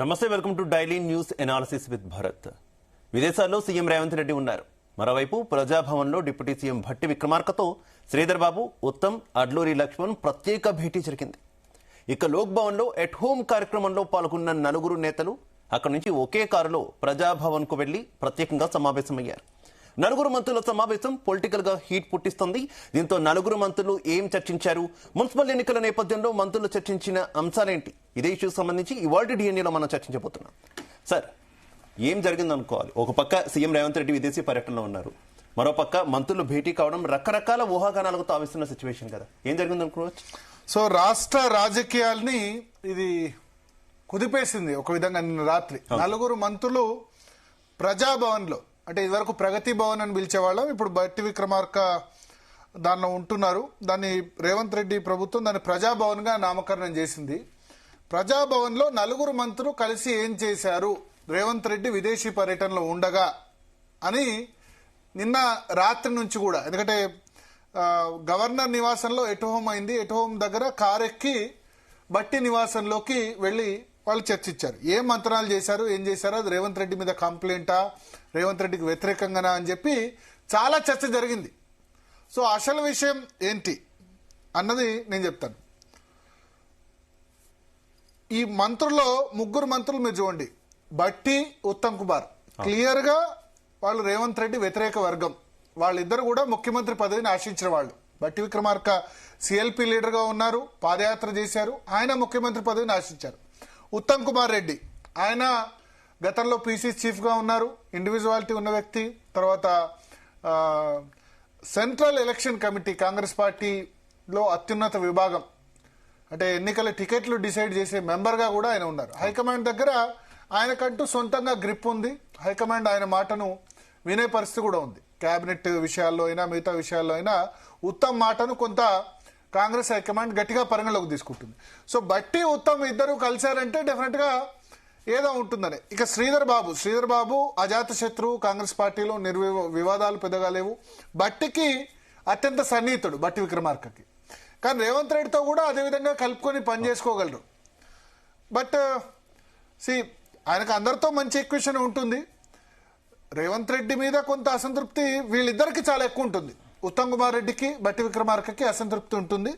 నమస్తే, welcome to daily news analysis with Bharat. విదేశాల్లో CM Revanth Reddy ఉన్నారు. మరోవైపు ప్రజాభవన్లో డిప్యూటీ సీఎం భట్టి విక్రమార్కతో శ్రీధర్ బాబు, ఉత్తమ్, అడ్లూరి లక్ష్మణ్ ప్రత్యేక భేటీ జరిగింది. ఇక లోక్ భవన్లో ఎట్ హోమ్ కార్యక్రమంలో పాల్గొన్న నలుగురు నేతలు అక్కడి నుంచి ఒకే కారులో ప్రజాభవన్ కు వెళ్లి ప్రత్యేకంగా సమావేశమయ్యారు. నలుగురు మంత్రుల సమావేశం పొలిటికల్ గా హీట్ పుట్టిస్తోంది. దీంతో నలుగురు మంత్రులు ఏం చర్చించారు, మున్సిపల్ ఎన్నికల నేపథ్యంలో మంత్రులు చర్చించిన అంశాలేంటి, ఇదే ఇష్యూ సంబంధించి ఇవాల్టి డిఎన్ఏలో మనం చర్చించబోతున్నాం. సార్, ఏం జరిగింది అనుకోవాలి? ఒక పక్క సీఎం రేవంత్ రెడ్డి విదేశీ పర్యటనలో ఉన్నారు, మరో పక్క మంత్రులు భేటీ కావడం రకరకాల ఊహాగానాలకు తావిస్తున్న సిచ్యువేషన్ కదా. ఏం జరిగింది అనుకోవచ్చు? సో రాష్ట్ర రాజకీయాల్ని ఇది కుదిపేసింది ఒక విధంగా. నిన్న రాత్రి నలుగురు మంత్రులు ప్రజాభవన్ లో, అంటే ఇదివరకు ప్రగతి భవన్ అని పిలిచేవాళ్ళం, ఇప్పుడు భట్టి విక్రమార్క దానిలో ఉంటున్నారు. దాన్ని రేవంత్ రెడ్డి ప్రభుత్వం దాన్ని ప్రజాభవన్ గా నామకరణం చేసింది. ప్రజాభవన్ లో నలుగురు మంత్రులు కలిసి ఏం చేశారు రేవంత్ రెడ్డి విదేశీ పర్యటనలో ఉండగా అని నిన్న రాత్రి నుంచి కూడా, ఎందుకంటే గవర్నర్ నివాసంలో ఎట్ హోమ్ అయింది. ఎట్ హోమ్ దగ్గర కారెక్కి భట్టి నివాసంలోకి వెళ్లి వాళ్ళు చర్చించారు. ఏం మంత్రాలు చేశారు, ఏం చేశారో, అది రేవంత్ రెడ్డి మీద కంప్లైంటా, రేవంత్ రెడ్డికి వ్యతిరేకంగానా అని చెప్పి చాలా చర్చ జరిగింది. సో అసలు విషయం ఏంటి అన్నది నేను చెప్తాను. ఈ మంత్రుల్లో ముగ్గురు మంత్రులు మీరు చూడండి, భట్టి, ఉత్తమ్ కుమార్, క్లియర్ గా వాళ్ళు రేవంత్ రెడ్డి వ్యతిరేక వర్గం. వాళ్ళిద్దరు కూడా ముఖ్యమంత్రి పదవిని ఆశించిన వాళ్ళు. భట్టి విక్రమార్క సిఎల్పి లీడర్ గా ఉన్నారు, పాదయాత్ర చేశారు, ఆయన ముఖ్యమంత్రి పదవిని ఆశించారు. ఉత్తమ్ కుమార్ రెడ్డి ఆయన గతంలో పీసీ చీఫ్ గా ఉన్నారు, ఇండివిజువాలిటీ ఉన్న వ్యక్తి. తర్వాత సెంట్రల్ ఎలక్షన్ కమిటీ, కాంగ్రెస్ పార్టీలో అత్యున్నత విభాగం, అంటే ఎన్నికల టికెట్లు డిసైడ్ చేసే మెంబర్ గా కూడా ఆయన ఉన్నారు. హైకమాండ్ దగ్గర ఆయనకంటూ సొంతంగా గ్రిప్ ఉంది. హైకమాండ్ ఆయన మాటను వినే పరిస్థితి కూడా ఉంది. కేబినెట్ విషయాల్లో అయినా మిగతా విషయాల్లో అయినా ఉత్తమ్ మాటను కొంత కాంగ్రెస్ హైకమాండ్ గట్టిగా పరిగణలోకి తీసుకుంటుంది. సో బట్టి ఉత్తమ్ ఇద్దరు కలిశారంటే డెఫినెట్ గా ఏదో ఉంటుందని. ఇక శ్రీధర్ బాబు అజాత శత్రువు, కాంగ్రెస్ పార్టీలో వివాదాలు పెద్దగా లేవు. బట్టికి అత్యంత సన్నిహితుడు బట్టి విక్రమార్కకి, కానీ రేవంత్ రెడ్డితో కూడా అదేవిధంగా కలుపుకొని పనిచేసుకోగలరు. బట్ ఆయనకు అందరితో మంచి ఈక్వేషన్ ఉంటుంది. రేవంత్ రెడ్డి మీద కొంత అసంతృప్తి వీళ్ళిద్దరికి చాలా ఎక్కువ ఉంటుంది. ఉత్తమ్ కుమార్ రెడ్డికి, బట్టి విక్రమార్కకి అసంతృప్తి ఉంటుంది.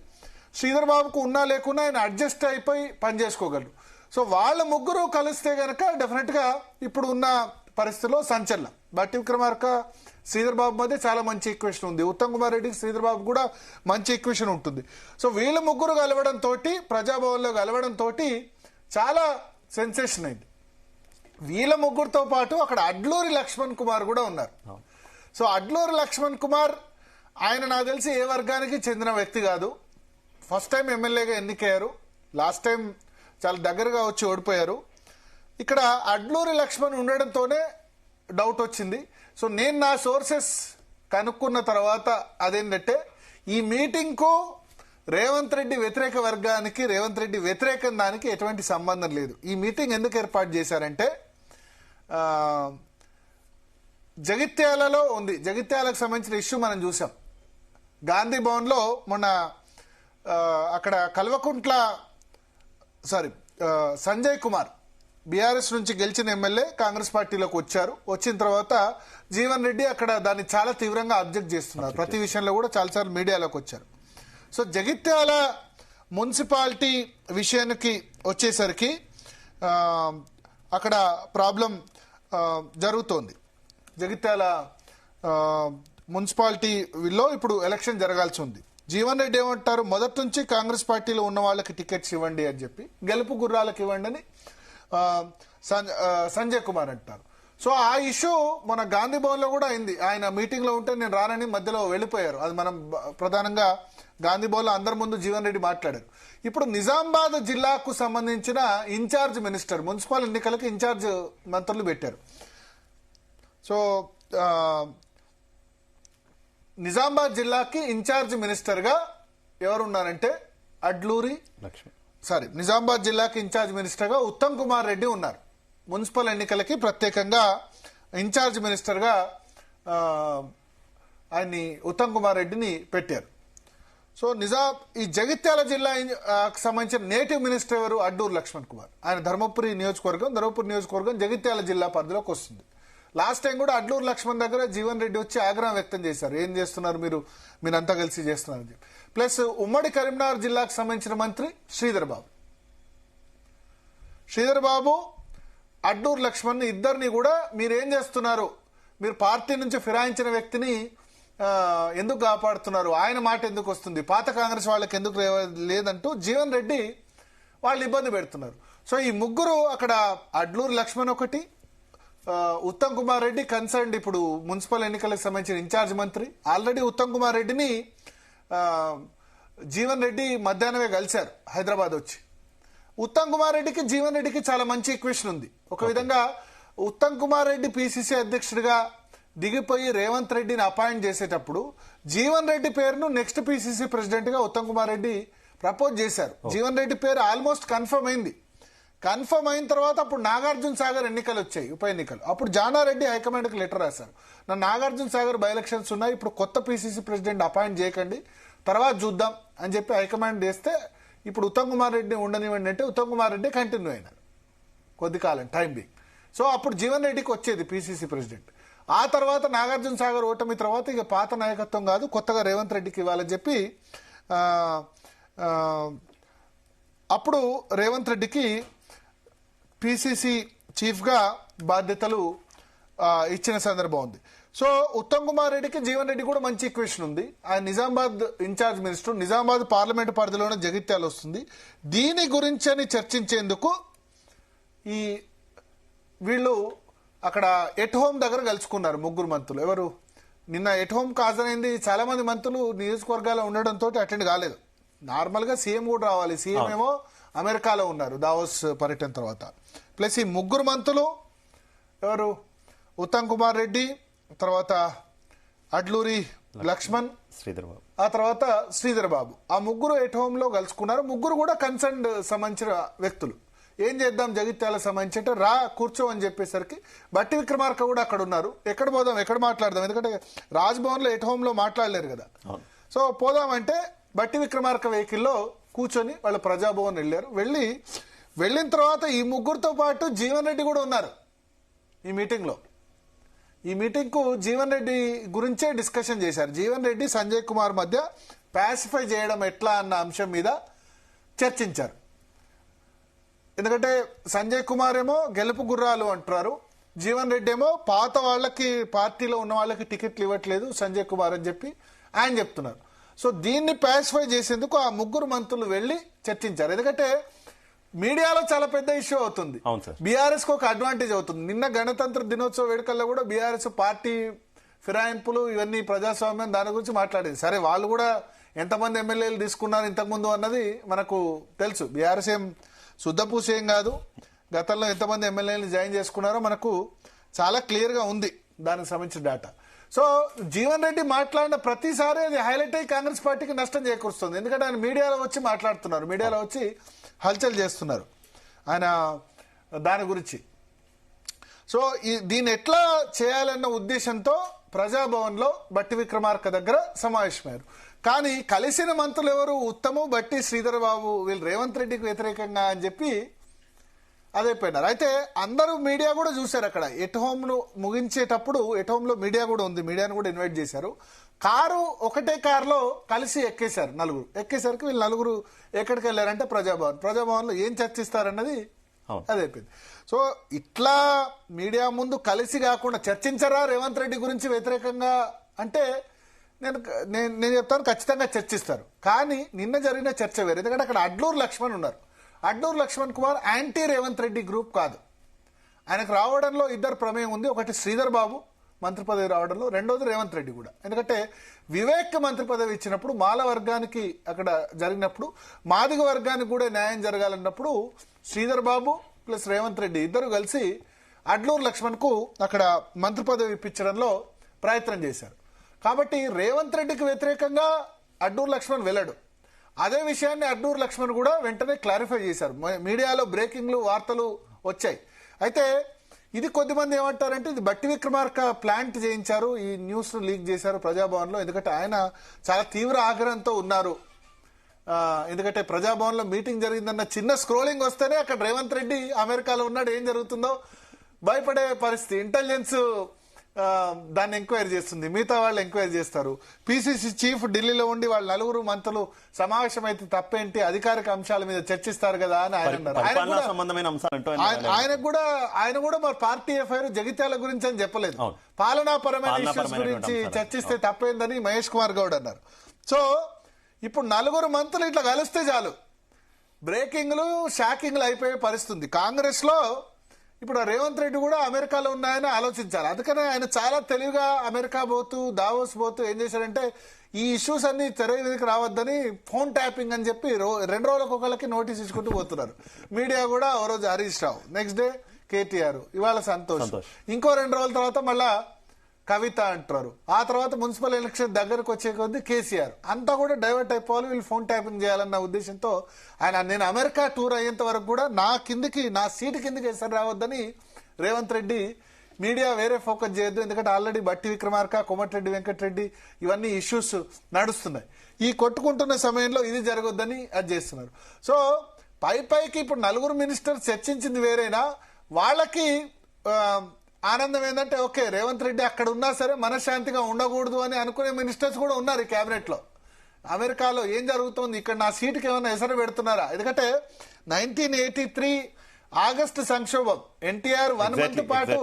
శ్రీధర్ బాబుకు ఉన్నా లేకున్నా ఆయన అడ్జస్ట్ అయిపోయి పనిచేసుకోగలరు. సో వాళ్ళ ముగ్గురు కలిస్తే గనక డెఫినెట్ గా ఇప్పుడు ఉన్న పరిస్థితిలో సంచలనం. బట్టి విక్రమార్క శ్రీధర్ బాబు మధ్య చాలా మంచి ఈక్వేషన్ ఉంది. ఉత్తమ్ కుమార్ రెడ్డికి శ్రీధర్ బాబు కూడా మంచి ఈక్వేషన్ ఉంటుంది. సో వీళ్ళ ముగ్గురు కలవడం తోటి, ప్రజాభవన్లో కలవడం తోటి చాలా సెన్సేషన్ అయింది. వీళ్ళ ముగ్గురుతో పాటు అక్కడ అడ్లూరి లక్ష్మణ్ కుమార్ కూడా ఉన్నారు. సో అడ్లూరి లక్ష్మణ్ కుమార్ ఆయన నాకు తెలిసి ఏ వర్గానికి చెందిన వ్యక్తి కాదు. ఫస్ట్ టైం ఎమ్మెల్యేగా ఎన్నికయ్యారు, లాస్ట్ టైం చాలా దగ్గరగా వచ్చి ఓడిపోయారు. ఇక్కడ అడ్లూరి లక్ష్మణ్ ఉండడంతోనే డౌట్ వచ్చింది. సో నేను నా సోర్సెస్ కనుక్కున్న తర్వాత అదేంటంటే, ఈ మీటింగ్ కు రేవంత్ రెడ్డి వ్యతిరేక వర్గానికి, రేవంత్ రెడ్డి వ్యతిరేకం దానికి ఎటువంటి సంబంధం లేదు. ఈ మీటింగ్ ఎందుకు ఏర్పాటు చేశారంటే, జగిత్యాలలో ఉంది. జగిత్యాలకు సంబంధించిన ఇష్యూ మనం చూసాం. గాంధీ భవన్ లో మొన్న అక్కడ కల్వకుంట్ల సంజయ్ కుమార్ బీఆర్ఎస్ నుంచి గెలిచిన ఎమ్మెల్యే కాంగ్రెస్ పార్టీలోకి వచ్చారు. వచ్చిన తర్వాత జీవన్ రెడ్డి అక్కడ దాన్ని చాలా తీవ్రంగా అబ్జెక్ట్ చేస్తున్నారు. ప్రతి విషయంలో కూడా చాలాసార్లు మీడియాలోకి వచ్చారు. సో జగిత్యాల మున్సిపాలిటీ విషయానికి వచ్చేసరికి అక్కడ ప్రాబ్లం జరుగుతోంది. జగిత్యాల మున్సిపాలిటీలో ఇప్పుడు ఎలక్షన్ జరగాల్సి ఉంది. జీవన్ రెడ్డి ఏమంటారు, మొదటి నుంచి కాంగ్రెస్ పార్టీలో ఉన్న వాళ్ళకి టికెట్స్ ఇవ్వండి అని చెప్పి, గెలుపు గుర్రాలకు ఇవ్వండి అని సంజయ్ కుమార్ అంటారు. సో ఆ ఇష్యూ మన గాంధీ భవన్ లో కూడా అయింది. ఆయన మీటింగ్ లో ఉంటే నేను రానని మధ్యలో వెళ్ళిపోయారు. అది మనం ప్రధానంగా గాంధీ భవన్ లో అందరి ముందు జీవన్ రెడ్డి మాట్లాడారు. ఇప్పుడు నిజామాబాద్ జిల్లాకు సంబంధించిన ఇన్ఛార్జ్ మినిస్టర్, మున్సిపల్ ఎన్నికలకు ఇన్ఛార్జ్ మంత్రులు పెట్టారు. సో నిజామాబాద్ జిల్లాకి ఇన్ఛార్జ్ మినిస్టర్ గా ఎవరున్నారంటే అడ్లూరి నిజామాబాద్ జిల్లాకి ఇన్ఛార్జ్ మినిస్టర్ గా ఉత్తమ్ కుమార్ రెడ్డి ఉన్నారు. మున్సిపల్ ఎన్నికలకి ప్రత్యేకంగా ఇన్ఛార్జ్ మినిస్టర్ గా ఆయన్ని ఉత్తమ్ కుమార్ రెడ్డిని పెట్టారు. సో ఈ జగిత్యాల జిల్లాకు సంబంధించిన నేటివ్ మినిస్టర్ ఎవరు? అడ్డూరు లక్ష్మణ్ కుమార్. ఆయన ధర్మపురి నియోజకవర్గం జగిత్యాల జిల్లా పరిధిలోకి వస్తుంది. లాస్ట్ టైం కూడా అడ్లూరు లక్ష్మణ్ దగ్గర జీవన్ రెడ్డి వచ్చి ఆగ్రహం వ్యక్తం చేశారు, ఏం చేస్తున్నారు మీరంతా కలిసి చేస్తున్నారు. ప్లస్ ఉమ్మడి కరీంనగర్ జిల్లాకు సంబంధించిన మంత్రి శ్రీధర్ బాబు అడ్డూరు లక్ష్మణ్ ఇద్దరిని కూడా మీరేం చేస్తున్నారు, మీరు పార్టీ నుంచి ఫిరాయించిన వ్యక్తిని ఎందుకు కాపాడుతున్నారు, ఆయన మాట ఎందుకు వస్తుంది, పాత కాంగ్రెస్ వాళ్ళకి ఎందుకు లేదంటూ జీవన్ రెడ్డి వాళ్ళు ఇబ్బంది పెడుతున్నారు. సో ఈ ముగ్గురు అక్కడ అడ్లూరు లక్ష్మణ్ ఒకటి, ఉత్తమ్ కుమార్ రెడ్డి కన్సర్న్డ్ ఇప్పుడు మున్సిపల్ ఎన్నికలకు సంబంధించిన ఇన్ఛార్జ్ మంత్రి. ఆల్రెడీ ఉత్తమ్ కుమార్ రెడ్డిని జీవన్ రెడ్డి మధ్యాహ్నమే కలిశారు హైదరాబాద్ వచ్చి. ఉత్తమ్ కుమార్ రెడ్డికి జీవన్ రెడ్డికి చాలా మంచి ఈక్వేషన్ ఉంది. ఒక విధంగా ఉత్తమ్ కుమార్ రెడ్డి పిసిసి అధ్యక్షుడిగా దిగిపోయి రేవంత్ రెడ్డిని అపాయింట్ చేసేటప్పుడు జీవన్ రెడ్డి పేరును నెక్స్ట్ పిసిసి ప్రెసిడెంట్ గా ఉత్తమ్ కుమార్ రెడ్డి ప్రపోజ్ చేశారు. జీవన్ రెడ్డి పేరు ఆల్మోస్ట్ కన్ఫర్మ్ అయింది. కన్ఫర్మ్ అయిన తర్వాత అప్పుడు నాగార్జున సాగర్ ఎన్నికలు వచ్చాయి, ఉప ఎన్నికలు. అప్పుడు జానారెడ్డి హైకమాండ్కి లెటర్ రాశారు, నా నాగార్జున సాగర్ బై ఎలక్షన్స్ ఉన్నాయి, ఇప్పుడు కొత్త పిసిసి ప్రెసిడెంట్ అపాయింట్ చేయకండి, తర్వాత చూద్దాం అని చెప్పి హైకమాండ్ చేస్తే ఇప్పుడు ఉత్తమ్ కుమార్ రెడ్డి ఉండనివ్వండి అంటే ఉత్తమ్ కుమార్ రెడ్డి కంటిన్యూ అయినారు కొద్ది కాలం టైం బి. సో అప్పుడు జీవన్ రెడ్డికి వచ్చేది పిసిసి ప్రెసిడెంట్. ఆ తర్వాత నాగార్జున సాగర్ ఓటమి తర్వాత ఇక పాత నాయకత్వం కాదు, కొత్తగా రేవంత్ రెడ్డికి ఇవ్వాలని చెప్పి అప్పుడు రేవంత్ రెడ్డికి పిసిసి చీఫ్ గా బాధ్యతలు ఇచ్చిన సందర్భం ఉంది. సో ఉత్తమ్ కుమార్ రెడ్డికి జీవన్ రెడ్డి కూడా మంచి ఈక్వేషన్ ఉంది. ఆయన Nizamabad in charge minister, Nizamabad parliament పరిధిలోనే జగిత్యాల వస్తుంది. దీని గురించి చర్చించేందుకు ఈ వీళ్ళు అక్కడ ఎట్ హోమ్ దగ్గర కలుసుకున్నారు ముగ్గురు మంత్రులు. ఎవరు నిన్న ఎట్ హోమ్ హాజరైంది చాలా మంది మంత్రులు నియోజకవర్గాల్లో ఉండడంతో అటెండ్ కాలేదు. నార్మల్ గా సీఎం కూడా రావాలి, సీఎం ఏమో అమెరికాలో ఉన్నారు దావోస్ పర్యటన తర్వాత. ప్లస్ ఈ ముగ్గురు మంత్రులు ఎవరు? ఉత్తమ్ కుమార్ రెడ్డి, తర్వాత అడ్లూరి లక్ష్మణ్, ఆ తర్వాత శ్రీధర్ బాబు. ఆ ముగ్గురు ఎట్ హోమ్ లో కలుసుకున్నారు. ముగ్గురు కూడా కన్సర్న్ సంబంధించిన వ్యక్తులు. ఏం చేద్దాం జగిత్యాల సంబంధించి అంటే రా కూర్చో అని చెప్పేసరికి బట్టి విక్రమార్క కూడా అక్కడ ఉన్నారు. ఎక్కడ పోదాం, ఎక్కడ మాట్లాడదాం, ఎందుకంటే రాజ్భవన్ లో ఎట్ హోమ్ లో మాట్లాడలేరు కదా. సో పోదామంటే బట్టి విక్రమార్క వెహికల్లో కూర్చొని వాళ్ళు ప్రజాభవన్ వెళ్ళారు. వెళ్ళిన తర్వాత ఈ ముగ్గురుతో పాటు జీవన్ రెడ్డి కూడా ఉన్నారు ఈ మీటింగ్ లో. ఈ మీటింగ్ కు జీవన్ రెడ్డి గురించే డిస్కషన్ చేశారు. జీవన్ రెడ్డి సంజయ్ కుమార్ మధ్య పాసిఫై చేయడం ఎట్లా అన్న అంశం మీద చర్చించారు. ఎందుకంటే సంజయ్ కుమార్ ఏమో గెలుపు గుర్రాలు అంటున్నారు, జీవన్ రెడ్డి ఏమో పాత వాళ్ళకి పార్టీలో ఉన్న వాళ్ళకి టికెట్లు ఇవ్వట్లేదు సంజయ్ కుమార్ అని చెప్పి ఆయన చెప్తున్నారు. సో దీన్ని పాసిఫై చేసేందుకు ఆ ముగ్గురు మంత్రులు వెళ్లి చర్చించారు. ఎందుకంటే మీడియాలో చాలా పెద్ద ఇష్యూ అవుతుంది, బీఆర్ఎస్ కు ఒక అడ్వాంటేజ్ అవుతుంది. నిన్న గణతంత్ర దినోత్సవ వేడుకల్లో కూడా బీఆర్ఎస్ పార్టీ ఫిరాయింపులు ఇవన్నీ ప్రజాస్వామ్యం దాని గురించి మాట్లాడేది. సరే వాళ్ళు కూడా ఎంతమంది ఎమ్మెల్యేలు తీసుకున్నారు ఇంతకుముందు అన్నది మనకు తెలుసు. బీఆర్ఎస్ ఏం శుద్ధపూస ఏం కాదు, గతంలో ఎంతమంది ఎమ్మెల్యేలు జాయిన్ చేసుకున్నారో మనకు చాలా క్లియర్ గా ఉంది దానికి సంబంధించిన డేటా. సో జీవన్ రెడ్డి మాట్లాడిన ప్రతిసారి అది హైలైట్ అయ్యి కాంగ్రెస్ పార్టీకి నష్టం చేకూరుస్తుంది. ఎందుకంటే ఆయన మీడియాలో వచ్చి మాట్లాడుతున్నారు, మీడియాలో వచ్చి హల్చల్ చేస్తున్నారు ఆయన దాని గురించి. సో దీన్ని ఎట్లా చేయాలన్న ఉద్దేశంతో ప్రజాభవన్ లో బట్టి విక్రమార్క దగ్గర సమావేశమయ్యారు. కానీ కలిసిన మంత్రులు ఎవరు? ఉత్తము, బట్టి, శ్రీధర్ బాబు. వీళ్ళు రేవంత్ రెడ్డికి వ్యతిరేకంగా అని చెప్పి అదైపోయినారు. అయితే అందరూ మీడియా కూడా చూశారు అక్కడ. ఎట్ హోమ్ ను ముగించేటప్పుడు ఎట్ హోమ్ లో మీడియా కూడా ఉంది, మీడియాను కూడా ఇన్వైట్ చేశారు. ఒకటే కారులో కలిసి ఎక్కేశారు నలుగురు. ఎక్కేసరికి వీళ్ళు నలుగురు ఎక్కడికి వెళ్ళారంటే ప్రజాభవన్ లో ఏం చర్చిస్తారన్నది అదైపోయింది. సో ఇట్లా మీడియా ముందు కలిసి కాకుండా చర్చించరా రేవంత్ రెడ్డి గురించి వ్యతిరేకంగా అంటే నేను చెప్తాను ఖచ్చితంగా చర్చిస్తారు. కానీ నిన్న జరిగిన చర్చ వేరు. ఎందుకంటే అక్కడ అడ్లూరు లక్ష్మణ్ ఉన్నారు. అడ్లూరు లక్ష్మణ్ కుమార్ యాంటీ రేవంత్ రెడ్డి గ్రూప్ కాదు. ఆయనకు రావడంలో ఇద్దరు ప్రమేయం ఉంది. ఒకటి శ్రీధర్ బాబు మంత్రి పదవి రావడంలో, రెండోది రేవంత్ రెడ్డి కూడా. ఎందుకంటే వివేక్ మంత్రి పదవి ఇచ్చినప్పుడు మాల వర్గానికి అక్కడ జరిగినప్పుడు మాదిగ వర్గానికి కూడా న్యాయం జరగాలన్నప్పుడు శ్రీధర్ బాబు ప్లస్ రేవంత్ రెడ్డి ఇద్దరు కలిసి అడ్లూరు లక్ష్మణ్ కు అక్కడ మంత్రి పదవి ఇప్పించడంలో ప్రయత్నం చేశారు. కాబట్టి రేవంత్ రెడ్డికి వ్యతిరేకంగా అడ్లూరు లక్ష్మణ్ వెళ్ళాడు. అదే విషయాన్ని అడ్లూరు లక్ష్మణ్ కూడా వెంటనే క్లారిఫై చేశారు. మీడియాలో బ్రేకింగ్లు వార్తలు వచ్చాయి. అయితే ఇది కొద్దిమంది ఏమంటారంటే ఇది బట్టి విక్రమార్క ప్లాంట్ చేయించారు, ఈ న్యూస్ లీక్ చేశారు ప్రజాభవన్ లో. ఎందుకంటే ఆయన చాలా తీవ్ర ఆగ్రహంతో ఉన్నారు ఎందుకంటే ప్రజాభవన్లో మీటింగ్ జరిగిందన్న చిన్న స్క్రోలింగ్ వస్తేనే అక్కడ రేవంత్ రెడ్డి అమెరికాలో ఉన్నాడు, ఏం జరుగుతుందో భయపడే పరిస్థితి. ఇంటెలిజెన్స్ దాన్ని ఎంక్వైరీ చేస్తుంది, మిగతా వాళ్ళు ఎంక్వైరీ చేస్తారు. పిసిసి చీఫ్ ఢిల్లీలో ఉండి వాళ్ళ నలుగురు మంత్రులు సమావేశం అయితే తప్పేంటి, అధికారిక అంశాల మీద చర్చిస్తారు కదా అని ఆయన అన్నారు. ఆయన కూడా మరి పార్టీ ఎఫ్ఐఆర్ జగిత్యాల గురించి అని చెప్పలేదు, పాలనాపరమైన ఇష్యూస్ గురించి చర్చిస్తే తప్పేందని మహేష్ కుమార్ గౌడ్ అన్నారు. సో ఇప్పుడు నలుగురు మంత్రులు ఇట్లా కలిస్తే చాలు బ్రేకింగ్లు షాకింగ్లు అయిపోయే పరిస్థితి కాంగ్రెస్ లో. ఇప్పుడు రేవంత్ రెడ్డి కూడా అమెరికాలో ఉన్నాయని ఆలోచించాలి. అందుకనే ఆయన చాలా తెలివిగా అమెరికా పోతూ దావోస్ పోతూ ఏం చేశాడంటే ఈ ఇష్యూస్ అన్ని తెర మీదకి రావద్దని ఫోన్ ట్యాపింగ్ అని చెప్పి 2 రోజులకు ఒకళ్ళకి నోటీస్ ఇచ్చుకుంటూ పోతున్నారు. మీడియా కూడా ఓ రోజు హరీష్ రావు, నెక్స్ట్ డే కేటీఆర్, ఇవాళ సంతోష్, ఇంకో 2 రోజుల తర్వాత మళ్ళా కవిత అంటారు. ఆ తర్వాత మున్సిపల్ ఎలక్షన్ దగ్గరకు వచ్చే కొద్దీ కేసీఆర్, అంతా కూడా డైవర్ట్ అయిపోవాలి, వీళ్ళు ఫోన్ ట్యాపింగ్ చేయాలన్న ఉద్దేశంతో నేను అమెరికా టూర్ అయ్యేంత వరకు కూడా నా సీటు కిందకి ఎసరు రావద్దని రేవంత్ రెడ్డి మీడియా వేరే ఫోకస్ చేయొద్దు, ఎందుకంటే ఆల్రెడీ బట్టి విక్రమార్క, కోమటిరెడ్డి వెంకటరెడ్డి ఇవన్నీ ఇష్యూస్ నడుస్తున్నాయి, ఈ కొట్టుకుంటున్న సమయంలో ఇది జరగొద్దని అది చేస్తున్నారు. సో పైకి ఇప్పుడు నలుగురు మినిస్టర్స్ చర్చించింది వేరేనా, వాళ్ళకి ఆనందం ఏంటంటే ఓకే రేవంత్ రెడ్డి అక్కడ ఉన్నా సరే మనశ్శాంతిగా ఉండకూడదు అని అనుకునే మినిస్టర్స్ కూడా ఉన్నారు ఈ క్యాబినెట్ లో. అమెరికాలో ఏం జరుగుతుంది, ఇక్కడ నా సీటుకి ఏమైనా ఎసరు పెడుతున్నారా? ఎందుకంటే 1983 ఆగస్టు సంక్షోభం ఎన్టీఆర్ 1 మంత్ పాటు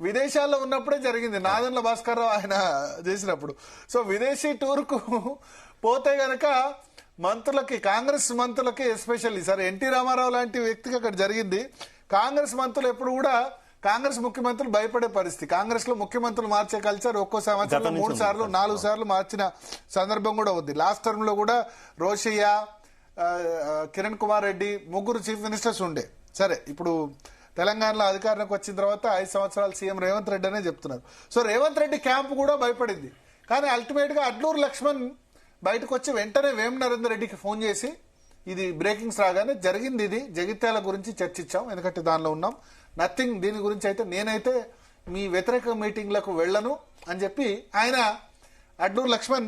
విదేశాల్లో ఉన్నప్పుడే జరిగింది, నాదెండ్ల భాస్కర్ రావు ఆయన చేసినప్పుడు. సో విదేశీ టూర్ కు పోతే గనక మంత్రులకి, కాంగ్రెస్ మంత్రులకి ఎస్పెషల్లీ సరే ఎన్టీ రామారావు లాంటి వ్యక్తికి అక్కడ జరిగింది. కాంగ్రెస్ మంత్రులు ఎప్పుడు కూడా కాంగ్రెస్ ముఖ్యమంత్రులు భయపడే పరిస్థితి. కాంగ్రెస్ లో ముఖ్యమంత్రులు మార్చే కల్చర్ ఒక్కో సంవత్సరంలో 3 సార్లు 4 సార్లు మార్చిన సందర్భం కూడా ఉంది. లాస్ట్ టర్మ్ లో కూడా రోషయ్య, కిరణ్ కుమార్ రెడ్డి ముగ్గురు చీఫ్ మినిస్టర్స్ ఉండే. సరే ఇప్పుడు తెలంగాణలో అధికారంలోకి వచ్చిన తర్వాత 5 సంవత్సరాలు సీఎం రేవంత్ రెడ్డి అనే చెప్తున్నారు. సో రేవంత్ రెడ్డి క్యాంప్ కూడా భయపడింది. కానీ అల్టిమేట్ గా అడ్లూరు లక్ష్మణ్ బయటకు వచ్చి వెంటనే వేం నరేందర్ రెడ్డికి ఫోన్ చేసి ఇది బ్రేకింగ్స్ రాగానే జరిగింది, ఇది జగిత్యాల గురించి చర్చించాం, ఎందుకంటే దానిలో ఉన్నాం, నథింగ్ దీని గురించి అయితే నేనైతే మీ వ్యతిరేక మీటింగ్లకు వెళ్ళను అని చెప్పి ఆయన అడ్లూరు లక్ష్మణ్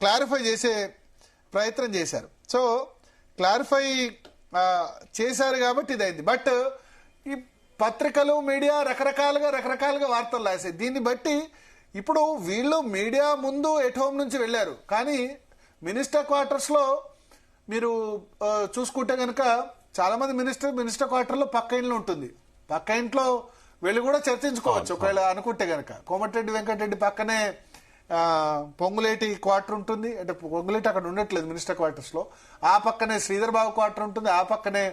క్లారిఫై చేసే ప్రయత్నం చేశారు. సో క్లారిఫై చేశారు కాబట్టి ఇదైంది. బట్ ఈ పత్రికలు మీడియా రకరకాలుగా వార్తలు రాసాయి. దీన్ని బట్టి ఇప్పుడు వీళ్ళు మీడియా ముందు ఎట్ హోమ్ నుంచి వెళ్ళారు, కానీ మినిస్టర్ క్వార్టర్స్ లో మీరు చూసుకుంటే కనుక చాలా మంది మినిస్టర్ క్వార్టర్ లో పక్క ఇంట్లో ఉంటుంది, పక్క ఇంట్లో వెళ్ళి కూడా చర్చించుకోవచ్చు ఒకవేళ అనుకుంటే గనక. కోమటిరెడ్డి వెంకటరెడ్డి పక్కనే పొంగులేటి క్వార్టర్ ఉంటుంది, అంటే పొంగులేటి అక్కడ ఉండట్లేదు మినిస్టర్ క్వార్టర్స్ లో, ఆ పక్కనే శ్రీధర్ బాబు క్వార్టర్ ఉంటుంది, ఆ పక్కనే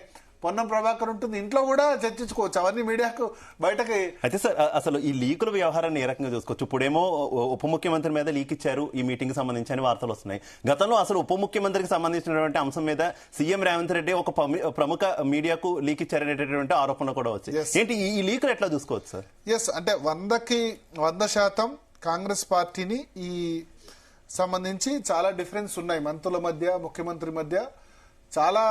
పొన్నం ప్రభాకర్ ఉంటుంది, ఇంట్లో కూడా చర్చించుకోవచ్చు. అవన్నీ మీడియాకు బయటకి. అయితే సార్ అసలు ఈ లీకుల వ్యవహారాన్ని ఏ రకంగా చూసుకోవచ్చు? ఇప్పుడేమో ఉప ముఖ్యమంత్రి మీద లీక్ ఇచ్చారు ఈ మీటింగ్ సంబంధించి అని వార్తలు వస్తున్నాయి. గతంలో అసలు ఉప ముఖ్యమంత్రికి సంబంధించినటువంటి అంశం మీద సీఎం రేవంత్ రెడ్డి ఒక ప్రముఖ మీడియాకు లీక్ ఇచ్చారనేటటువంటి ఆరోపణ కూడా వచ్చింది. ఏంటి ఈ లీకులు ఎట్లా చూసుకోవచ్చు సార్? ఎస్, అంటే 100% కాంగ్రెస్ పార్టీని ఈ సంబంధించి చాలా డిఫరెన్స్ ఉన్నాయి మంత్రుల మధ్య, ముఖ్యమంత్రి మధ్య చాలా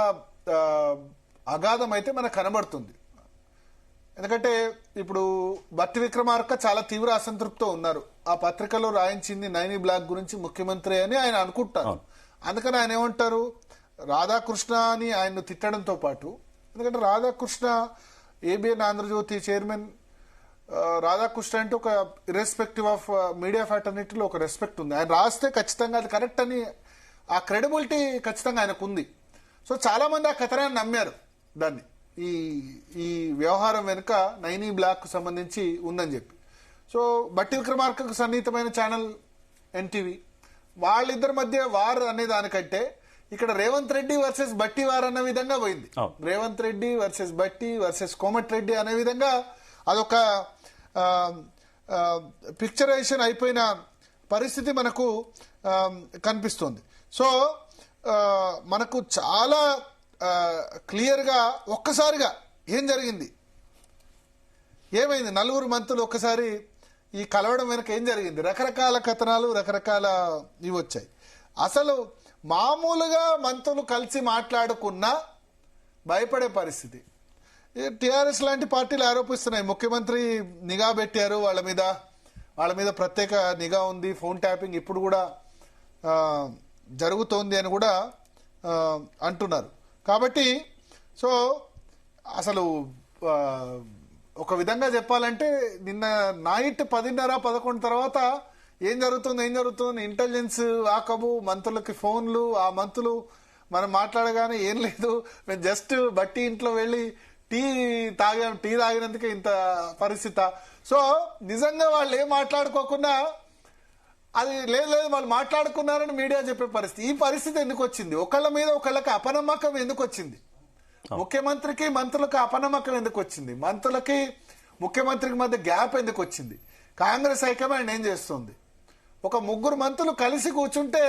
అగాధం అయితే మనకు కనబడుతుంది. ఎందుకంటే ఇప్పుడు బట్టి విక్రమార్క చాలా తీవ్ర అసంతృప్తితో ఉన్నారు. ఆ పత్రికలో రాయించింది నైని బ్లాక్ గురించి ముఖ్యమంత్రి అని ఆయన అనుకుంటారు. అందుకని ఆయన ఏమంటారు, రాధాకృష్ణ అని ఆయన్ను తిట్టడంతో పాటు, ఎందుకంటే రాధాకృష్ణ ఏబిఎన్ ఆంధ్రజ్యోతి చైర్మన్ రాధాకృష్ణ అంటే ఒక ఇర్రెస్పెక్టివ్ ఆఫ్ మీడియా ఫ్యాటర్నిటీలో ఒక రెస్పెక్ట్ ఉంది. ఆయన రాస్తే ఖచ్చితంగా అది కరెక్ట్ అని ఆ క్రెడిబిలిటీ ఖచ్చితంగా ఆయనకు ఉంది. సో చాలా మంది ఆ కథనాన్ని నమ్మారు. దాన్ని ఈ వ్యవహారం వెనుక నైని బ్లాక్ సంబంధించి ఉందని చెప్పి. సో బట్టి విక్రమార్కకు సన్నిహితమైన ఛానల్ ఎన్టీవీ, వాళ్ళిద్దరి మధ్య వార్ అనే దానికంటే ఇక్కడ రేవంత్ రెడ్డి వర్సెస్ బట్టి వార్ అన్న విధంగా పోయింది. రేవంత్ రెడ్డి వర్సెస్ బట్టి వర్సెస్ కోమటిరెడ్డి అనే విధంగా అదొక పిక్చరైజేషన్ అయిపోయిన పరిస్థితి మనకు కనిపిస్తుంది. సో మనకు చాలా క్లియర్ గా ఒక్కసారిగా ఏం జరిగింది, ఏమైంది, నలుగురు మంత్రులు ఒక్కసారి ఈ కలవడం వెనక ఏం జరిగింది, రకరకాల కథనాలు రకరకాల ఇవి వచ్చాయి. అసలు మామూలుగా మంత్రులు కలిసి మాట్లాడుకున్నా భయపడే పరిస్థితి. టిఆర్ఎస్ లాంటి పార్టీలు ఆరోపిస్తున్నాయి ముఖ్యమంత్రి నిఘా పెట్టారు, వాళ్ళ మీద ప్రత్యేక నిఘా ఉంది, ఫోన్ ట్యాపింగ్ ఇప్పుడు కూడా జరుగుతోంది అని కూడా అంటున్నారు. కాబట్టి సో అసలు ఒక విధంగా చెప్పాలంటే నిన్న నైట్ 10:30-11 తర్వాత ఏం జరుగుతుంది ఇంటెలిజెన్స్ వాకబు, మంత్రులకి ఫోన్లు, ఆ మంత్రులు మనం మాట్లాడగానే ఏం లేదు, మేము జస్ట్ బట్టి ఇంట్లో వెళ్ళి టీ తాగినందుకే ఇంత పరిస్థితి. సో నిజంగా వాళ్ళు ఏం మాట్లాడుకోకుండా అది లేదు వాళ్ళు మాట్లాడుకున్నారని మీడియా చెప్పే పరిస్థితి. ఈ పరిస్థితి ఎందుకు వచ్చింది? ఒకళ్ళ మీద ఒకళ్ళకి అపనమ్మకం ఎందుకు వచ్చింది? ముఖ్యమంత్రికి మంత్రులకు అపనమ్మకం ఎందుకు వచ్చింది? మంత్రులకి ముఖ్యమంత్రికి మధ్య గ్యాప్ ఎందుకు వచ్చింది? కాంగ్రెస్ హైకమాండ్ ఏం చేస్తుంది? ఒక ముగ్గురు మంత్రులు కలిసి కూర్చుంటే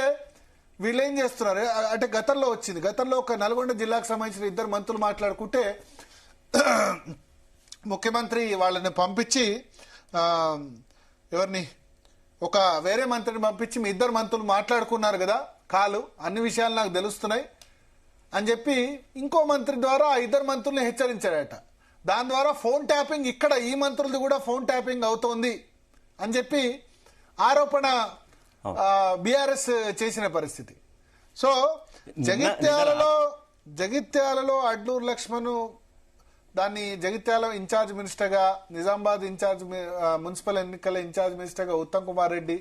వీళ్ళు ఏం చేస్తున్నారు అంటే గతంలో ఒక నల్గొండ జిల్లాకు సంబంధించిన 2 మంత్రులు మాట్లాడుకుంటే ముఖ్యమంత్రి వాళ్ళని పంపించి ఎవరిని ఒక వేరే మంత్రిని పంపించి మీ 2 మంత్రులు మాట్లాడుకున్నారు కదా, అన్ని విషయాలు నాకు తెలుస్తున్నాయి అని చెప్పి ఇంకో మంత్రి ద్వారా ఆ 2 మంత్రుల్ని హెచ్చరించాడట. దాని ద్వారా ఫోన్ ట్యాపింగ్ ఇక్కడ ఈ మంత్రులది కూడా ఫోన్ ట్యాపింగ్ అవుతోంది అని చెప్పి ఆరోపణ బీఆర్ఎస్ చేసిన పరిస్థితి. సో జగిత్యాలలో అడ్లూరు లక్ష్మణ్ దాన్ని జగిత్యాల ఇన్ఛార్జ్ మినిస్టర్ గా, నిజామాబాద్ మున్సిపల్ ఎన్నికల ఇన్ఛార్జ్ మినిస్టర్ గా ఉత్తమ్ కుమార్ రెడ్డి,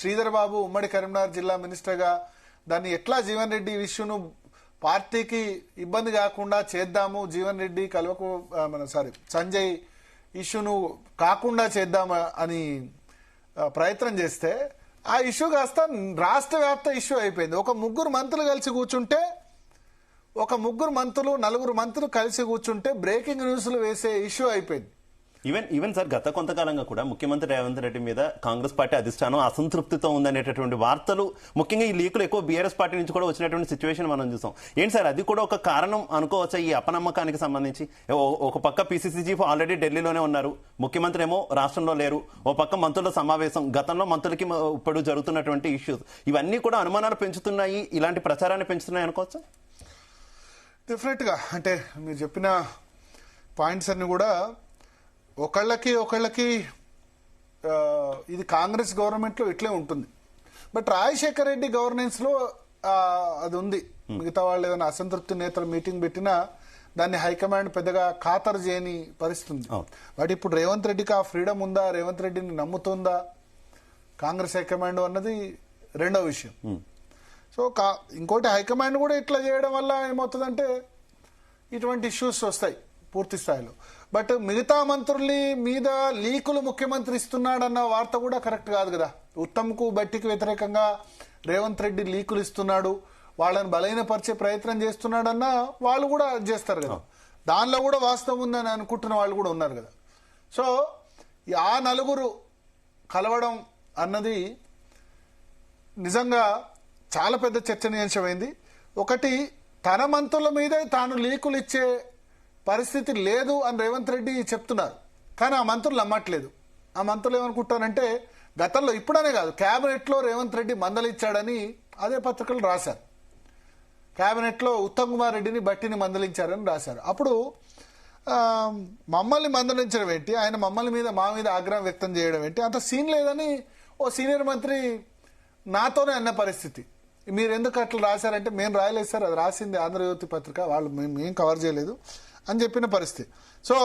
శ్రీధర్ బాబు ఉమ్మడి కరీంనగర్ జిల్లా మినిస్టర్ గా దాన్ని ఎట్లా జీవన్ రెడ్డి ఇష్యూను పార్టీకి ఇబ్బంది కాకుండా చేద్దాము, జీవన్ రెడ్డి సంజయ్ ఇష్యూను కాకుండా చేద్దాము అని ప్రయత్నం చేస్తే ఆ ఇష్యూ కాస్త రాష్ట్ర వ్యాప్త ఇష్యూ అయిపోయింది. ఒక ముగ్గురు మంత్రులు కలిసి కూర్చుంటే, నలుగురు మంత్రులు కలిసి కూర్చుంటే బ్రేకింగ్ న్యూస్లు వేసే ఇష్యూ అయిపోయింది. ఈవెన్ సార్ గత కొంతకాలంగా కూడా ముఖ్యమంత్రి రేవంత్ రెడ్డి మీద కాంగ్రెస్ పార్టీ అధిష్టానం అసంతృప్తితో ఉందనేటటువంటి వార్తలు, ముఖ్యంగా ఈ లీకులు ఎక్కువ బీఆర్ఎస్ పార్టీ నుంచి కూడా వచ్చినటువంటి సిచ్యువేషన్ మనం చూసాం. ఏంటి సార్ అది కూడా ఒక కారణం అనుకోవచ్చా ఈ అపనమ్మకానికి సంబంధించి? ఒక పక్క పిసిసి చీఫ్ ఆల్రెడీ ఢిల్లీలోనే ఉన్నారు, ముఖ్యమంత్రి ఏమో రాష్ట్రంలో లేరు, ఓ పక్క మంత్రుల సమావేశం, గతంలో మంత్రులకి ఇప్పుడు జరుగుతున్నటువంటి ఇష్యూస్, ఇవన్నీ కూడా అనుమానాలు పెంచుతున్నాయి, ఇలాంటి ప్రచారాన్ని పెంచుతున్నాయి అనుకోవచ్చా? డెఫినెట్ గా అంటే మీరు చెప్పిన పాయింట్స్ అన్ని కూడా ఒకళ్ళకి ఇది కాంగ్రెస్ గవర్నమెంట్ లో ఇట్లే ఉంటుంది. బట్ రాజశేఖర రెడ్డి గవర్నెన్స్ లో అది ఉంది. మిగతా వాళ్ళు ఏదైనా అసంతృప్తి నేతలు మీటింగ్ పెట్టినా దాన్ని హైకమాండ్ పెద్దగా ఖాతరు చేయని పరిస్థితి ఉంది. బట్ ఇప్పుడు రేవంత్ రెడ్డికి ఆ ఫ్రీడమ్ ఉందా, రేవంత్ రెడ్డిని నమ్ముతుందా కాంగ్రెస్ హైకమాండ్ అన్నది రెండో విషయం. సో ఇంకోటి హైకమాండ్ కూడా ఇట్లా చేయడం వల్ల ఏమవుతుందంటే ఇటువంటి ఇష్యూస్ వస్తాయి పూర్తి స్థాయిలో. బట్ మిగతా మంత్రుల మీద లీకులు ముఖ్యమంత్రి ఇస్తున్నాడన్న వార్త కూడా కరెక్ట్ కాదు కదా. ఉత్తమ్కు బట్టికి వ్యతిరేకంగా రేవంత్ రెడ్డి లీకులు ఇస్తున్నాడు, వాళ్ళని బలహీనపరిచే ప్రయత్నం చేస్తున్నాడన్న వాళ్ళు కూడా చేస్తారు కదా, దానిలో కూడా వాస్తవం ఉందని అనుకుంటున్న వాళ్ళు కూడా ఉన్నారు కదా. సో ఆ నలుగురు కలవడం అన్నది నిజంగా చాలా పెద్ద చర్చనీయాంశమైంది. ఒకటి, తన మంత్రుల మీదే తాను లీకులు ఇచ్చే పరిస్థితి లేదు అని రేవంత్ రెడ్డి చెప్తున్నారు, కానీ ఆ మంత్రులు నమ్మట్లేదు. ఆ మంత్రులు ఏమనుకుంటారంటే గతంలో, ఇప్పుడనే కాదు, కేబినెట్ లో రేవంత్ రెడ్డి మందలించాడని అదే పత్రికలు రాశారు. కేబినెట్ లో ఉత్తమ్ కుమార్ రెడ్డిని బట్టిని మందలించారని రాశారు. అప్పుడు మమ్మల్ని మందలించడం ఏంటి, ఆయన మా మీద ఆగ్రహం వ్యక్తం చేయడం ఏంటి, అంత సీన్ లేదని ఓ సీనియర్ మంత్రి నాతోనే అన్న పరిస్థితి. మీరు ఎందుకు అట్లా రాశారంటే, మేము రాయలేదు సార్, అది రాసింది ఆంధ్రజ్యోతి పత్రిక, వాళ్ళు మేము కవర్ చేయలేదు అని చెప్పిన పరిస్థితి. సో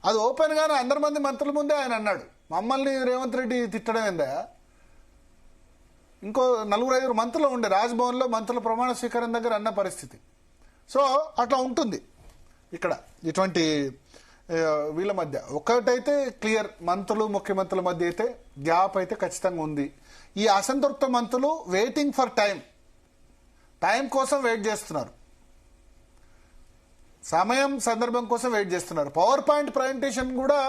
అది ఓపెన్ గానే అందరి మంది మంత్రుల ముందే ఆయన అన్నాడు, మమ్మల్ని రేవంత్ రెడ్డి తిట్టడం ఏందా. ఇంకో 4-5 మంత్రులు ఉండే రాజ్భవన్ లో మంత్రుల ప్రమాణ స్వీకారం దగ్గర అన్న పరిస్థితి. సో అట్లా ఉంటుంది ఇక్కడ ఇటువంటి వీళ్ళ మధ్య. ఒకటైతే క్లియర్, మంత్రులు ముఖ్యమంత్రుల మధ్య అయితే గ్యాప్ అయితే ఖచ్చితంగా ఉంది. ఈ అసంతృప్త మంత్రులు వెయిటింగ్ ఫర్ టైం కోసం వెయిట్ చేస్తున్నారు, సమయం సందర్భం కోసం వెయిట్ చేస్తున్నారు. పవర్ పాయింట్ ప్రజెంటేషన్ కూడా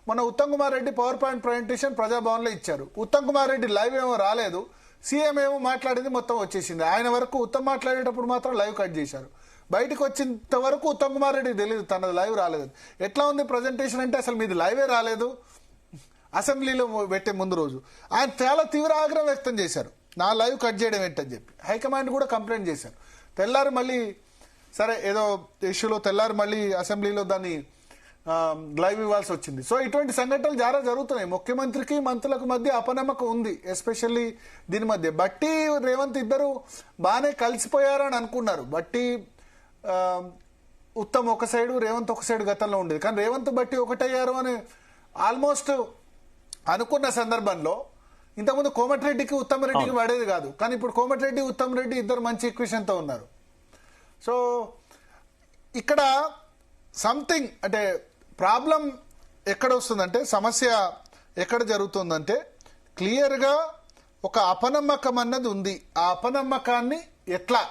మన Uttam Kumar Reddy power point presentation Praja Bhavan లో ఇచ్చారు. ఉత్తమ్ కుమార్ రెడ్డి లైవ్ ఏమో రాలేదు, సీఎం ఏమో మాట్లాడింది మొత్తం వచ్చేసింది. ఆయన వరకు ఉత్తమ్ మాట్లాడేటప్పుడు మాత్రం లైవ్ కట్ చేశారు. బయటకు వచ్చేంత వరకు ఉత్తమ్ కుమార్ రెడ్డి తెలియదు తనది లైవ్ రాలేదు. ఎట్లా ఉంది ప్రజెంటేషన్ అంటే అసలు మీది లైవే రాలేదు. అసెంబ్లీలో పెట్టే ముందు రోజు ఆయన చాలా తీవ్ర ఆగ్రహం వ్యక్తం చేశారు, నా లైవ్ కట్ చేయడం ఏంటని చెప్పి. హైకమాండ్ కూడా కంప్లైంట్ చేశారు. తెల్లారి మళ్ళీ సరే ఏదో ఇష్యూలో తెల్లారి మళ్ళీ అసెంబ్లీలో దాన్ని లైవ్ ఇవ్వాల్సి వచ్చింది. సో ఇటువంటి సంఘటనలు చాలా జరుగుతున్నాయి. ముఖ్యమంత్రికి మంత్రులకు మధ్య అపనమ్మకం ఉంది, ఎస్పెషల్లీ దీని మధ్య. బట్టి రేవంత్ ఇద్దరు బాగానే కలిసిపోయారు అని అనుకున్నారు. బట్టి ఉత్తమ్ ఒక సైడు, రేవంత్ ఒక సైడు గతంలో ఉండేది. కానీ రేవంత్ బట్టి ఒకటయ్యారు అని ఆల్మోస్ట్ అనుకున్న సందర్భంలో ఇంతకుముందు కోమటిరెడ్డికి ఉత్తమ్ రెడ్డికి పడేది కాదు. కానీ ఇప్పుడు కోమటిరెడ్డి ఉత్తమ్ రెడ్డి ఇద్దరు మంచి ఈక్వేషన్తో ఉన్నారు. సో ఇక్కడ సంథింగ్ అంటే ప్రాబ్లం ఎక్కడ వస్తుందంటే, సమస్య ఎక్కడ జరుగుతుందంటే, క్లియర్గా ఒక అపనమ్మకం అన్నది ఉంది. ఆ అపనమ్మకాన్ని ఎట్లా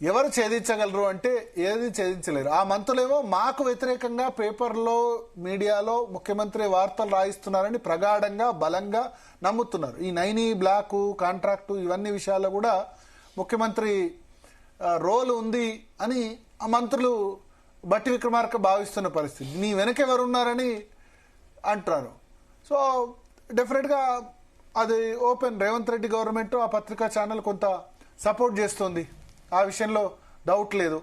ఎవరు ఛేదించగలరు అంటే ఏది ఛేదించలేరు. ఆ మంత్రులేమో మాకు వ్యతిరేకంగా పేపర్లో మీడియాలో ముఖ్యమంత్రి వార్తలు రాయిస్తున్నారని ప్రగాఢంగా బలంగా నమ్ముతున్నారు. ఈ నైనీ బ్లాకు కాంట్రాక్టు ఇవన్నీ విషయాల్లో కూడా ముఖ్యమంత్రి రోల్ ఉంది అని ఆ మంత్రులు బట్టి విక్రమార్క భావిస్తున్న పరిస్థితి. నీ వెనక ఎవరు ఉన్నారని అంటున్నారు. సో డెఫినెట్గా అది ఓపెన్. రేవంత్ రెడ్డి గవర్నమెంట్ ఆ పత్రికా ఛానల్ కొంత సపోర్ట్ చేస్తుంది, ఆ విషయంలో డౌట్ లేదు.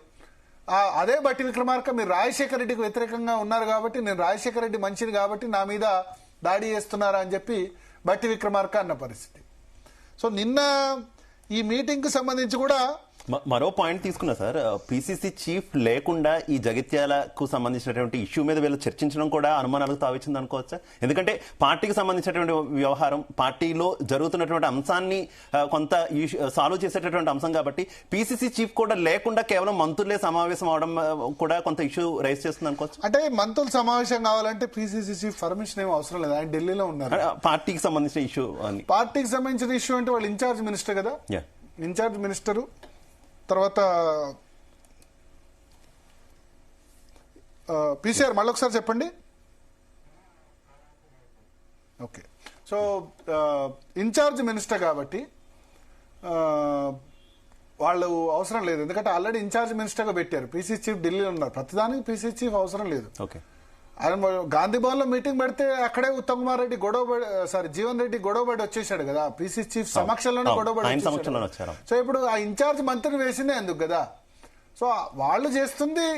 అదే బట్టి విక్రమార్క మీరు రాజశేఖర రెడ్డికి వ్యతిరేకంగా ఉన్నారు కాబట్టి, నేను రాజశేఖర రెడ్డి మంచిది కాబట్టి నా మీద దాడి చేస్తున్నారా అని చెప్పి బట్టి విక్రమార్క అన్న పరిస్థితి. సో నిన్న ఈ మీటింగ్కి సంబంధించి కూడా మరో పాయింట్ తీసుకున్నా సార్, పిసిసి చీఫ్ లేకుండా ఈ జగిత్యాలకు సంబంధించినటువంటి ఇష్యూ మీద వీళ్ళు చర్చించడం కూడా అనుమానాలకు తావిచ్చింది అనుకోవచ్చా? ఎందుకంటే పార్టీకి సంబంధించినటువంటి వ్యవహారం, పార్టీలో జరుగుతున్నటువంటి అంశాన్ని కొంత సాల్వ్ చేసేటటువంటి అంశం కాబట్టి పిసిసి చీఫ్ కూడా లేకుండా కేవలం మంత్రులే సమావేశం అవడం కూడా కొంత ఇష్యూ రైజ్ చేస్తుంది అనుకోవచ్చు. అంటే మంత్రులు సమావేశం కావాలంటే పిసిసి చీఫ్ పర్మిషన్ ఏమీ అవసరం లేదు, ఆయన ఢిల్లీలో ఉన్నారు. పార్టీకి సంబంధించిన ఇష్యూ అని, పార్టీకి సంబంధించిన ఇష్యూ అంటే వాళ్ళు ఇన్ఛార్జ్ మినిస్టర్ కదా, ఇన్ఛార్జ్ మినిస్టరు. తర్వాత పీసీఆర్ మళ్ళీ ఒకసారి చెప్పండి. ఓకే, సో ఇన్ఛార్జ్ మినిస్టర్ కాబట్టి వాళ్ళు అవసరం లేదు, ఎందుకంటే ఆల్రెడీ ఇన్ఛార్జ్ మినిస్టర్గా పెట్టారు. పీసీ చీఫ్ ఢిల్లీలో ఉన్నారు, ప్రతిదానికి పీసీ చీఫ్ అవసరం లేదు. ఓకే, ఆయన గాంధీ భవన్ లో మీటింగ్ పెడితే అక్కడే ఉత్తమ్ కుమార్ రెడ్డి జీవన్ రెడ్డి గొడవబడి వచ్చేసాడు కదా, పీసీ చీఫ్ సమక్షంలోనే గొడవబడి. సో ఇప్పుడు ఆ ఇన్ఛార్జ్ మంత్రిని వేసిందే ఎందుకు కదా. సో వాళ్ళు చేస్తుంది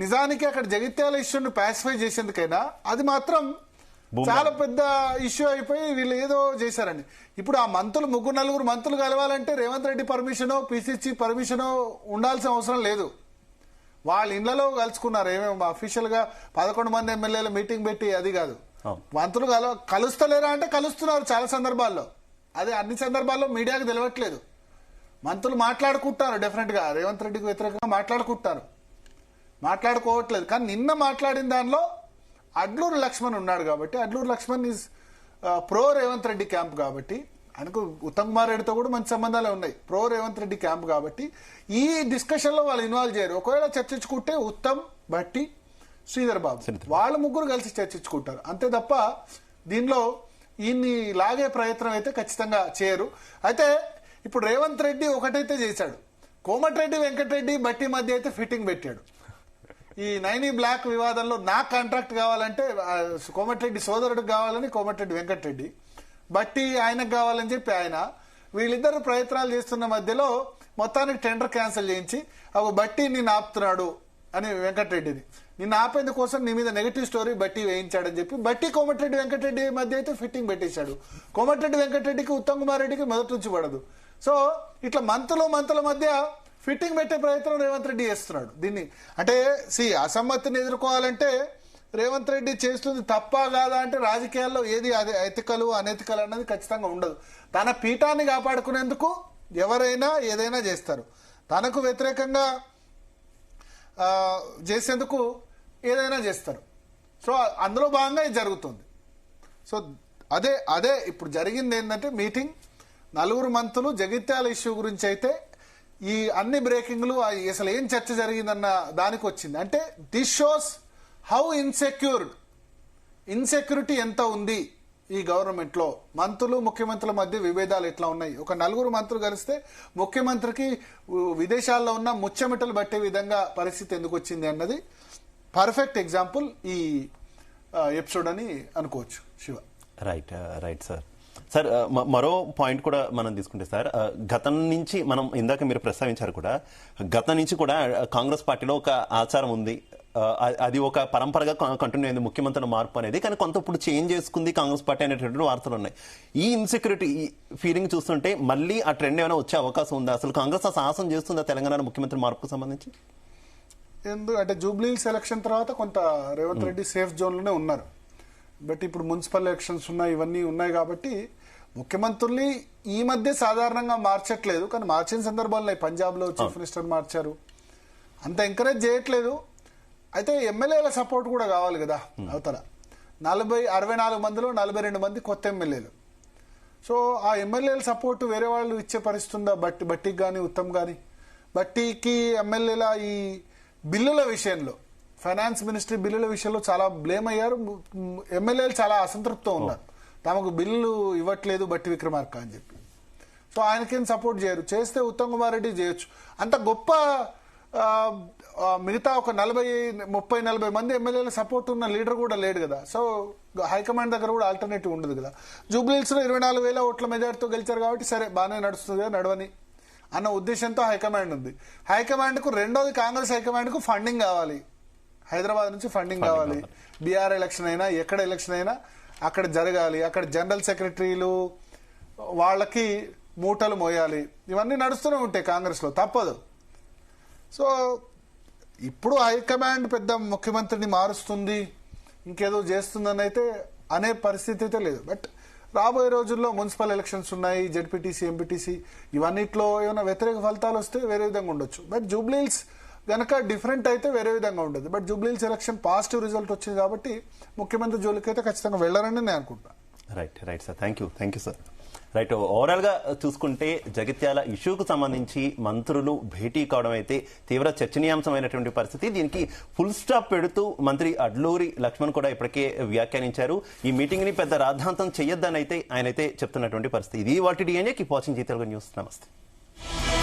నిజానికి అక్కడ జగిత్యాల ఇష్యూని పాసిఫై చేసేందుకైనా అది మాత్రం చాలా పెద్ద ఇష్యూ అయిపోయి వీళ్ళు ఏదో చేశారండి. ఇప్పుడు ఆ మంత్రులు నలుగురు మంత్రులు కలవాలంటే రేవంత్ రెడ్డి పర్మిషనో పీసీ చీఫ్ పర్మిషనో ఉండాల్సిన అవసరం లేదు. వాళ్ళ ఇళ్లలో కలుసుకున్నారు, ఏమేమి అఫీషియల్ గా 11 మంది ఎమ్మెల్యేల మీటింగ్ పెట్టి అది కాదు. మంత్రులు కలుస్తలేరా అంటే కలుస్తున్నారు చాలా సందర్భాల్లో, అదే అన్ని సందర్భాల్లో మీడియాకు తెలియట్లేదు. మంత్రులు మాట్లాడుకుంటారు, డెఫినెట్ గా రేవంత్ రెడ్డికి వ్యతిరేకంగా మాట్లాడుకోవట్లేదు. కానీ నిన్న మాట్లాడిన దానిలో అడ్లూరు లక్ష్మణ్ ఉన్నాడు కాబట్టి, Adluri Laxman is pro Revanth Reddy camp కాబట్టి, ఆయనకు ఉత్తమ్ కుమార్ రెడ్డితో కూడా మంచి సంబంధాలే ఉన్నాయి, ప్రో రేవంత్ రెడ్డి క్యాంప్ కాబట్టి ఈ డిస్కషన్ లో వాళ్ళు ఇన్వాల్వ్ చేయరు. ఒకవేళ చర్చించుకుంటే ఉత్తమ్, భట్టి, శ్రీధర్ బాబు వాళ్ళ ముగ్గురు కలిసి చర్చించుకుంటారు అంతే తప్ప దీనిలో ఈయన్ని లాగే ప్రయత్నం అయితే ఖచ్చితంగా చేయరు. అయితే ఇప్పుడు రేవంత్ రెడ్డి ఒకటైతే చేశాడు, కోమటిరెడ్డి వెంకటరెడ్డి భట్టి మధ్య అయితే ఫిట్టింగ్ పెట్టాడు. ఈ నైనీ బ్లాక్ వివాదంలో నాకు కాంట్రాక్ట్ కావాలంటే కోమటిరెడ్డి సోదరుడికి కావాలని కోమటిరెడ్డి వెంకటరెడ్డి, బట్టి ఆయనకు కావాలని చెప్పి ఆయన, వీళ్ళిద్దరు ప్రయత్నాలు చేస్తున్న మధ్యలో మొత్తానికి టెండర్ క్యాన్సిల్ చేయించి బట్టి నిన్ను ఆపుతున్నాడు అని వెంకటరెడ్డిని, నిన్ను ఆపేందుకోసం నీ మీద నెగిటివ్ స్టోరీ బట్టి వేయించాడని చెప్పి బట్టి కోమటిరెడ్డి వెంకటరెడ్డి మధ్య అయితే ఫిట్టింగ్ పెట్టేశాడు. కోమటిరెడ్డి వెంకటరెడ్డికి ఉత్తమ్ కుమార్ రెడ్డికి మొదటి నుంచి పడదు. సో ఇట్లా మంత్రుల మధ్య ఫిట్టింగ్ పెట్టే ప్రయత్నం రేవంత్ రెడ్డి చేస్తున్నాడు. దీన్ని అంటే అసమ్మతిని ఎదుర్కోవాలంటే రేవంత్ రెడ్డి చేస్తుంది తప్ప కాదా అంటే రాజకీయాల్లో ఏది ఎతికలు అనెతికలు అన్నది ఖచ్చితంగా ఉండదు. తన పీఠాన్ని కాపాడుకునేందుకు ఎవరైనా ఏదైనా చేస్తారు, తనకు వ్యతిరేకంగా చేసేందుకు ఏదైనా చేస్తారు. సో అందులో భాగంగా ఇది జరుగుతుంది. సో అదే ఇప్పుడు జరిగింది ఏంటంటే మీటింగ్, నలుగురు మంత్రులు జగిత్యాల ఇష్యూ గురించి అయితే ఈ అన్ని బ్రేకింగ్లు అసలు ఏం చర్చ జరిగిందన్న దానికి వచ్చింది. అంటే దిస్ షోస్ హౌ ఇన్సెక్యూరిటీ ఎంత ఉంది ఈ గవర్నమెంట్ లో, మంత్రులు ముఖ్యమంత్రుల మధ్య విభేదాలు ఎట్లా ఉన్నాయి. ఒక నలుగురు మంత్రులు కలిస్తే ముఖ్యమంత్రికి విదేశాల్లో ఉన్న ముచ్చెమిటలు పట్టే విధంగా పరిస్థితి ఎందుకు వచ్చింది అన్నది పర్ఫెక్ట్ ఎగ్జాంపుల్ ఈ ఎపిసోడ్ అని అనుకోవచ్చు. శివ రైట్ సార్, మరో పాయింట్ కూడా మనం తీసుకుంటే సార్, గతం నుంచి మనం ఇందాక మీరు ప్రస్తావించారు కూడా, గతం నుంచి కూడా కాంగ్రెస్ పార్టీలో ఒక ఆచారం ఉంది, అది ఒక పరంపరగా కంటిన్యూ అయింది ముఖ్యమంత్రుల మార్పు అనేది. కానీ కొంత ఇప్పుడు చేంజ్ చేసుకుంది కాంగ్రెస్ పార్టీ అనేటువంటి వార్తలు ఉన్నాయి. ఈ ఇన్సెక్యూరిటీ ఫీలింగ్ చూస్తుంటే మళ్ళీ ఆ ట్రెండ్ ఏమైనా వచ్చే అవకాశం ఉందా? అసలు కాంగ్రెస్ ఆ సాహసం చేస్తుందా తెలంగాణ ముఖ్యమంత్రి మార్పుకు సంబంధించి? అంటే జూబ్లీహిల్స్ ఎలక్షన్ తర్వాత కొంత రేవంత్ రెడ్డి సేఫ్ జోన్లోనే ఉన్నారు. బట్ ఇప్పుడు మున్సిపల్ ఎలక్షన్స్ ఉన్నాయి, ఇవన్నీ ఉన్నాయి కాబట్టి ముఖ్యమంత్రుల్ని ఈ మధ్య సాధారణంగా మార్చట్లేదు. కానీ మార్చిన సందర్భాలు పంజాబ్లో చీఫ్ మినిస్టర్ మార్చారు, అంత ఎంకరేజ్ చేయట్లేదు. అయితే ఎమ్మెల్యేల సపోర్ట్ కూడా కావాలి కదా. అవతల 64 మందిలో 42 మంది కొత్త ఎమ్మెల్యేలు. సో ఆ ఎమ్మెల్యేల సపోర్ట్ వేరే వాళ్ళు ఇచ్చే పరిస్థితి ఉందా? బట్టికి కానీ ఉత్తమ్ కానీ. బట్టికి ఎమ్మెల్యేల ఈ బిల్లుల విషయంలో, ఫైనాన్స్ మినిస్ట్రీ బిల్లుల విషయంలో చాలా బ్లేమ్ అయ్యారు. ఎమ్మెల్యేలు చాలా అసంతృప్తితో ఉన్నారు, తమకు బిల్లు ఇవ్వట్లేదు బట్టి విక్రమార్క అని చెప్పి. సో ఆయనకేం సపోర్ట్ చేయరు. చేస్తే ఉత్తమ్ కుమార్ రెడ్డి చేయొచ్చు. అంత గొప్ప మిగతా ఒక 30-40 మంది ఎమ్మెల్యేల సపోర్ట్ ఉన్న లీడర్ కూడా లేడు కదా. సో హైకమాండ్ దగ్గర కూడా ఆల్టర్నేటివ్ ఉండదు కదా. జూబ్లీహిల్స్లో 24,000 ఓట్ల మెజార్టీతో గెలిచారు కాబట్టి సరే బాగానే నడుస్తుంది కదా, నడవని అన్న ఉద్దేశంతో హైకమాండ్ ఉంది. హైకమాండ్కు రెండోది కాంగ్రెస్ హైకమాండ్కు ఫండింగ్ కావాలి. హైదరాబాద్ నుంచి ఫండింగ్ కావాలి. బీఆర్ ఎలక్షన్ అయినా ఎక్కడ ఎలక్షన్ అయినా అక్కడ జరగాలి. అక్కడ జనరల్ సెక్రటరీలు వాళ్ళకి మూటలు మోయాలి. ఇవన్నీ నడుస్తూనే ఉంటాయి కాంగ్రెస్లో, తప్పదు. సో ఇప్పుడు హైకమాండ్ పెద్ద ముఖ్యమంత్రిని మారుస్తుంది, ఇంకేదో చేస్తుందని అయితే అనే పరిస్థితి అయితే లేదు. బట్ రాబోయే రోజుల్లో మున్సిపల్ ఎలక్షన్స్ ఉన్నాయి, జెడ్పీటీసీ, ఎంపీటీసీ, ఇవన్నిట్లో ఏమైనా వ్యతిరేక ఫలితాలు వస్తే వేరే విధంగా ఉండొచ్చు. బట్ జూబ్లీహిల్స్ గనక డిఫరెంట్ అయితే వేరే విధంగా ఉండదు. But Jubilee Hills election positive result వచ్చింది కాబట్టి ముఖ్యమంత్రి జోలికి అయితే ఖచ్చితంగా వెళ్ళారని నేను అనుకుంటున్నాను. Right sir, thank you sir. Right, overall గా చూసుకుంటే జగిత్యాల ఇష్యూకు సంబంధించి మంత్రులు భేటీ కావడం అయితే తీవ్ర చర్చనీయాంశమైనటువంటి పరిస్థితి. దీనికి ఫుల్ స్టాప్ పెడుతూ మంత్రి అడ్లూరి లక్ష్మణ్ కూడా ఇప్పటికే వ్యాఖ్యానించారు. ఈ మీటింగ్ ని పెద్ద రాద్ధాంతం చేయొద్దని అయితే ఆయన అయితే చెప్తున్నటువంటి పరిస్థితి. ఇది వాటి DNA. Keep watching Zee Telugu news. నమస్తే.